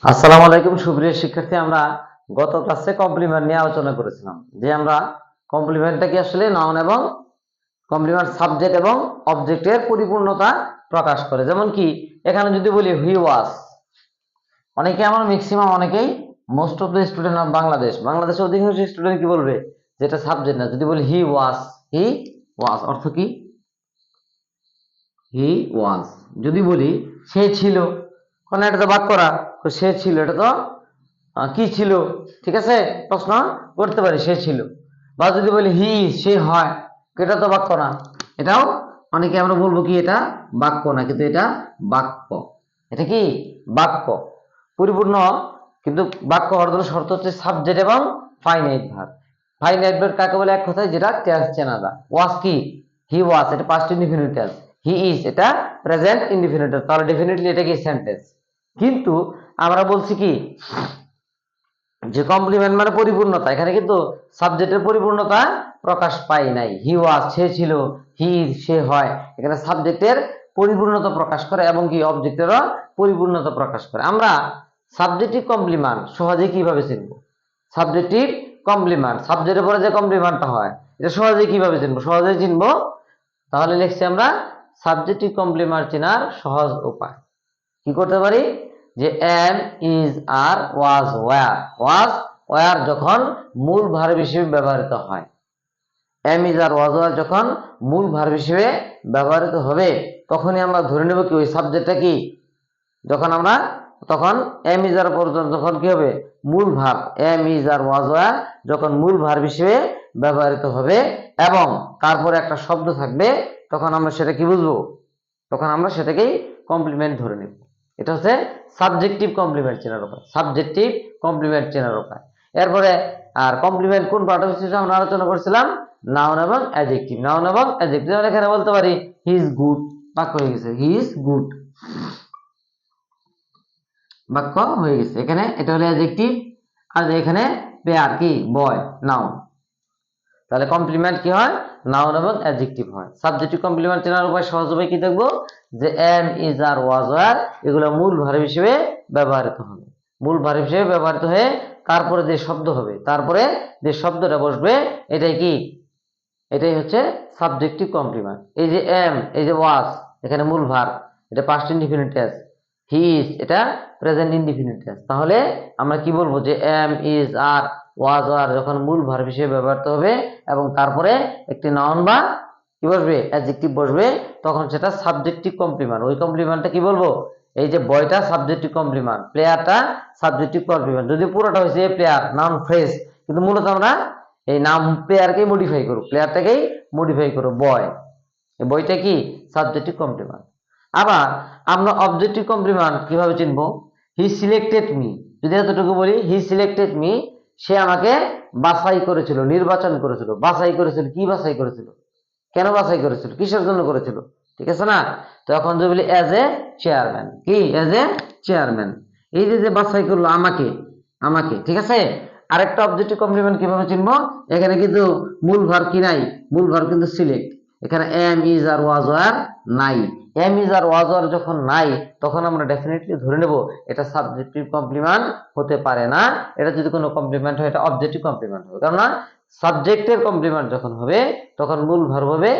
আসসালামু আলাইকুম সুপ্রিয় শিক্ষার্থী, আমরা গত ক্লাসে কমপ্লিমেন্ট নিয়ে আলোচনা করেছিলাম যে আমরা কমপ্লিমেন্টটা কি আসলে নাউন এবং কমপ্লিমেন্ট সাবজেক্ট এবং অবজেক্টের পরিপূর্ণতা প্রকাশ করে। যেমন কি এখানে যদি বলি হি ওয়াজ, অনেকে আমরা ম্যাক্সিমাম অনেকেই most of the student of বাংলাদেশের অধিকাংশ স্টুডেন্ট কি বলবে যেটা সাবজেক্ট না। যদি বলি হি ওয়াজ অর্থ কি? হি ওয়াজ। যদি বলি সে ছিল, কারণ এটা তো বাক্য করা, তো সে ছিল এটা তো কি ছিল, ঠিক আছে, প্রশ্ন করতে পারি সে ছিল। বা যদি বলি হি সে হয়, এটা তো বাক্য না, এটাও অনেকে আমরা বলবো কি এটা বাক্য না, কিন্তু এটা বাক্য। এটা কি বাক্য পরিপূর্ণ, কিন্তু বাক্য হওয়ার জন্য শর্ত হচ্ছে সাবজেক্ট এবং ফাইনাইট ভার্ব। ফাইনাইট ভার্ব কাকে বলে এক কথায় যেটা টেন্স চেনা যায়। ওয়াজ কি? হি ওয়াজ, এটা past indefinite tense. He is, এটা প্রেজেন্ট ইনডিফিনিট টেন্স। তাহলে ডেফিনেটলি এটা কি সেন্টেন্স। কিন্তু আমরা বলছি কি যে কমপ্লিমেন্ট মানে পরিপূর্ণতা, এখানে কিন্তু সাবজেক্টের পরিপূর্ণতা প্রকাশ পাই নাই। হি ওয়াজ সে ছিল, হি সে হয়, এখানে সাবজেক্টের পরিপূর্ণতা প্রকাশ করে এবং কি অবজেক্টেরও পরিপূর্ণতা প্রকাশ করে। আমরা সাবজেক্টিভ কমপ্লিমেন্ট সহজে কিভাবে চিনবো? সাবজেক্টিভ কমপ্লিমেন্ট, সাবজেক্টের পরে যে কমপ্লিমেন্টটা হয় এটা সহজে কিভাবে চিনবো? সহজে চিনবো, তাহলে লিখছি আমরা সাবজেক্টিভ কমপ্লিমেন্ট চেনার সহজ উপায়। কি করতে পারি? যে am, is, are, was, were যখন মূল ভার্ব হিসেবে ব্যবহৃত হয়, এম, ইজ, আর, ওয়ার যখন মূল ভার্ব হিসেবে ব্যবহৃত হবে, তখনই আমরা ধরে নেব কি ওই সাবজেক্টটা কি। যখন আমরা তখন এম, ইজ, আর পর্যন্ত যখন কি হবে মূল verb, am, is, are, were যখন মূল ভার্ব হিসেবে ব্যবহৃত হবে এবং তারপরে একটা শব্দ থাকবে, তখন আমরা সেটা কি বুঝবো? তখন আমরা সেটাকেই কমপ্লিমেন্ট ধরে নেব। এটা হচ্ছে সাবজেক্টিভ কমপ্লিমেন্ট চেনার উপায়। সাবজেক্টিভ কমপ্লিমেন্ট চেনার উপায়। এরপরে আর কমপ্লিমেন্ট কোন পার্ট বিশেষে আমরা আলোচনা করছিলাম? নাউন এবং অ্যাডজেক্টিভ। নাউন এবং অ্যাডজেক্টিভ আমরা এখানে বলতে পারি হি ইজ গুড, বাক্য হয়ে গেছে হি ইজ গুড, বাক্য হয়ে গেছে। এখানে এটা হলো অ্যাডজেক্টিভ, আর এখানে পেয়ার কি বয় নাউন। তাহলে কমপ্লিমেন্ট কি হয়? নাউন এবং অ্যাডজেক্টিভ হয়। সাবজেক্টিভ কমপ্লিমেন্ট চেনার উপায় সহজ উপায় কি দেখবো? যে am, is, are, was, were এগুলো মূল ভার্ব হিসেবে ব্যবহৃত হবে। মূল ভার্ব হিসেবে ব্যবহৃত হয়ে তারপরে যে শব্দ হবে, তারপরে যে শব্দটা বসবে, এটাই কি? এটাই হচ্ছে সাবজেক্টিভ কমপ্লিমেন্ট। এই যে এম, এই যে ওয়াজ, এখানে মূল ভার্ব, এটা past indefinite tense. He is, এটা প্রেজেন্ট ইনডিফিনিট টেন্স। তাহলে আমরা কি বলবো? যে এম, ইজ, আর, ওয়াজ, আর যখন মূল ভার্ব হিসেবে ব্যবহৃত হবে এবং তারপরে একটি নাউন বা কি বসবে অ্যাডজেক্টিভ বসবে, তখন সেটা সাবজেক্টিভ কমপ্লিমেন্ট। ওই কমপ্লিমেন্টটা কি বলবো? এই যে বয়টা সাবজেক্টিভ কমপ্লিমেন্ট, প্লেয়ারটা সাবজেক্টিভ কমপ্লিমেন্ট। যদি পুরোটা হয়েছে প্লেয়ার নাউন ফ্রেজ, কিন্তু মূলত আমরা এই নাম প্লেয়ারকেই মডিফাই করো, প্লেয়ারটাকেই মডিফাই করো বয়, এই বইটা কি সাবজেক্টিভ কমপ্লিমেন্ট। আবার আমরা অবজেক্টিভ কমপ্লিমেন্ট কিভাবে চিনবো? হি সিলেক্টেড মি, যদি এতটুকু বলি হি সিলেক্টেড মি, সে আমাকে বাছাই করেছিল, নির্বাচন করেছিল। বাছাই করেছিল, কি বাছাই করেছিল? কেন বাছাই করেছিল? কিসের জন্য করেছিল? ঠিক আছে না? তো এখন যদি বলি অ্যাজ এ চেয়ারম্যান, কি অ্যাজ এ চেয়ারম্যান, এই যে বাছাই করলো আমাকে, আমাকে, ঠিক আছে। আরেকটা অবজেক্টিভ কমপ্লিমেন্ট কিভাবে চিনবো? এখানে কিন্তু মূল ভার্ব কি নাই, মূল ভার্ব কিন্তু সিলেক্ট। এখানে am, is, are, was, were নাই। Am, is, are, was, were যখন নাই, তখন আমরা ডেফিনেটলি ধরে নেব এটা সাবজেক্টিভ কমপ্লিমেন্ট হতে পারে না। এটা যদি কোনো কমপ্লিমেন্ট হয় এটা অবজেক্টিভ কমপ্লিমেন্ট হবে, কেননা সাবজেক্টের কমপ্লিমেন্ট যখন হবে তখন মূল ভার্ব হবে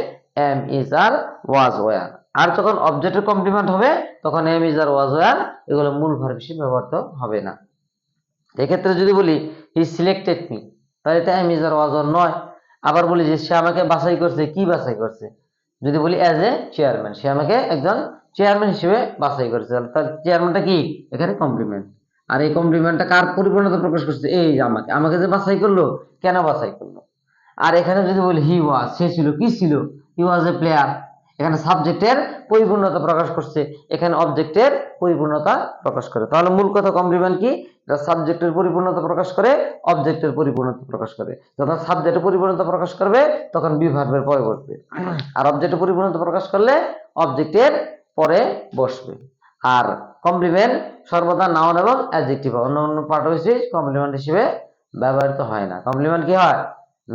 am, is, are, was, were. আর যখন অবজেক্টের কমপ্লিমেন্ট হবে তখন am, is, are, was, were এগুলো মূল ভার্ব হিসেবে ব্যবহৃত হবে না। এক্ষেত্রে যদি বলি হি সিলেক্টেড মি, তাহলে এটা am, is, are, was, were নয়। আবার বলি যে সে আমাকে বাছাই করছে, কি বাছাই করছে? যদি বলি অ্যাজ এ চেয়ারম্যান, সে আমাকে একজন চেয়ারম্যান হিসেবে বাছাই করেছে, তাহলে চেয়ারম্যানটা কি এখানে কমপ্লিমেন্ট। আর এই কমপ্লিমেন্টটা কার পরিপূর্ণতা প্রকাশ করছে? এই যে আমাকে, আমাকে যে বাছাই করলো, কেন বাছাই করলো? আর এখানে যদি বলি হি ওয়াজ, সে ছিল, কি ছিল? হি ওয়াজ এ প্লেয়ার, এখানে সাবজেক্টের পরিপূর্ণতা প্রকাশ করছে, এখানে অবজেক্টের পরিপূর্ণতা প্রকাশ করে। তাহলে মূল কথা কমপ্লিমেন্ট কি? এটা সাবজেক্টের পরিপূর্ণতা প্রকাশ করে, অবজেক্টের পরিপূর্ণতা প্রকাশ করে। যখন সাবজেক্টের পরিপূর্ণতা প্রকাশ করবে তখন বি ভার্বের পরে বসবে, আর অবজেক্টের পরিপূর্ণতা প্রকাশ করলে অবজেক্টের পরে বসবে। আর কমপ্লিমেন্ট সর্বদা নাউন এবং অ্যাডজেক্টিভ, অন্য অন্য পার্ট হয়েছে কমপ্লিমেন্ট হিসেবে ব্যবহৃত হয় না। কমপ্লিমেন্ট কি হয়?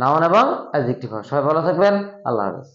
নাউন এবং অ্যাডজেক্টিভ হয়। সবাই ভালো থাকবেন, আল্লাহ হাফেজ।